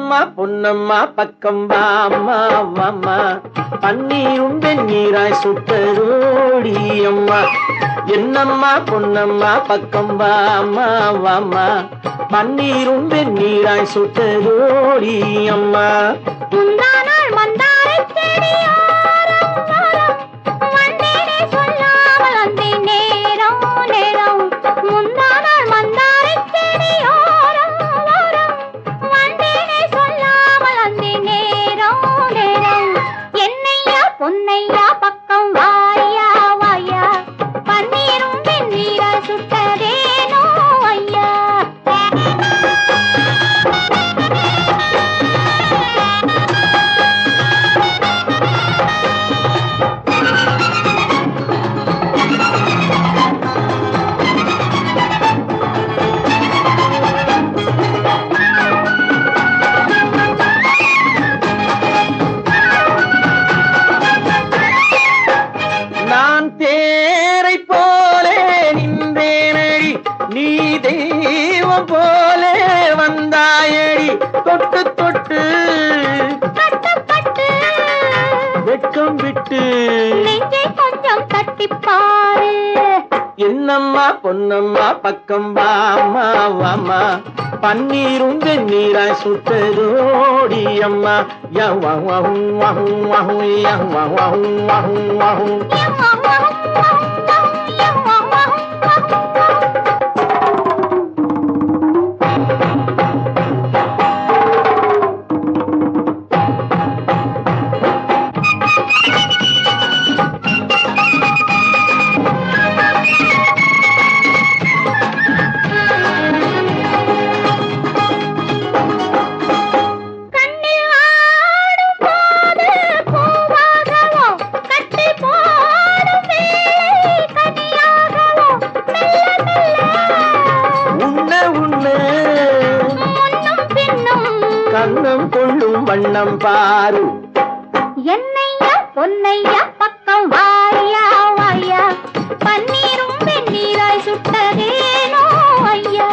என்னம்மா பொன்னம்மா பக்கம் வாம்மா வாம்மா, பன்னீரும் வெந்நீராய் சுட்டரோடி அம்மா. என்னம்மா பொன்னம்மா பக்கம் வாம்மா வாம்மா, பன்னீரும் வெந்நீராய் சுட்டரோடி அம்மா. முந்தானால் மந்தாரை செடியோரம் ஓரம் வந்தேனே சொல்லாமல் வந்தேன் நேரம் நேரம். முந்தானால் மந்தாரை செடியோரம் ஓரம் வந்தேனே சொல்லாமல் வந்தேன் நேரம் நேரம். என்னையா பொன்னையா பக்கம் வாயா வாயா, பன்னீரும் வெந்நீராய் சுட்டதேனோ ஐயா. நான் தேரை போலே நின்றேனடி, நீ தெய்வம் போலே வந்தாயடி. தொட்டு தொட்டு கட்டப்பட்டு வெட்கம் விட்டு நெஞ்சை கொஞ்சம் தட்டிப்பாரு. என்னம்மா பொன்னம்மா பக்கம் வாம்மா வாம்மா, பன்னீரும் வெந்நீராய் சுட்டதோடி அம்மா. யவ்வாஹு வஹு வஹு யவ்வாஹு வஹு வஹு. கண்ணில் ஆடும் போது பூவாகவோ, கட்டி போடும் வேளை கனியாகவோ, மெல்ல மெல்ல உன்ன உன்ன முன்னும் பின்னும் கண்ணம் கொள்ளும் வண்ணம் பாரு. என்னையா பொன்னையா பக்கம் வாயா வாயா, பன்னீரும் வெந்நீராய் சுட்டதேனோ ஐயா.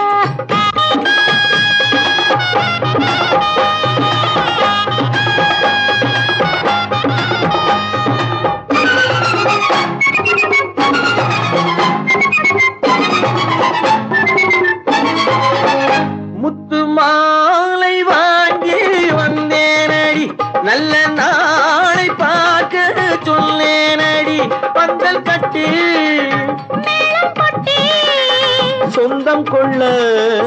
முத்து மாலை வாங்கி வந்தேனடி, நல்ல நாளை பார்க்க சொல்லேனடி. பந்தல் கட்டி மேளம் கொட்டி சொந்தம் கொள்ள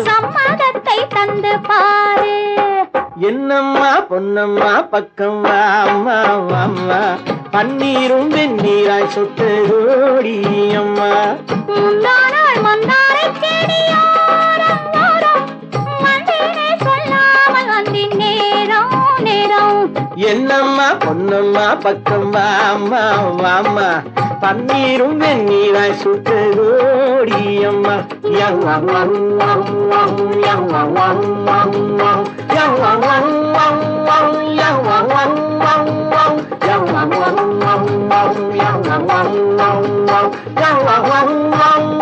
சம்மதத்தை தந்து பாரு. என்னம்மா பொன்னம்மா பக்கம் வாம்மா வாம்மா, பன்னீரும் வெந்நீராய் சுட்டதோடி அம்மா. முந்தானால் மந்தாரை செடியோரம் ஓரம் வந்தேனே சொல்லாமல் வந்தேன் நேரம் நேரம். என்னம்மா பொன்னம்மா பக்கம் வாம்மா வாம்மா, பன்னீரும் வெந்நீராய் சுட்டதோடி அம்மா. யவ்வாஹு வஹு வஹு யவ்வாஹு வஹு வஹு வஹு யவ்வாஹு வஹு வஹு வஹு யவ்வாஹு வஹு வஹு வஹு யவ்வாஹு வஹு வஹு வஹு யவ்வாஹு வஹு வஹு வஹு யவ்வாஹு வஹு வஹு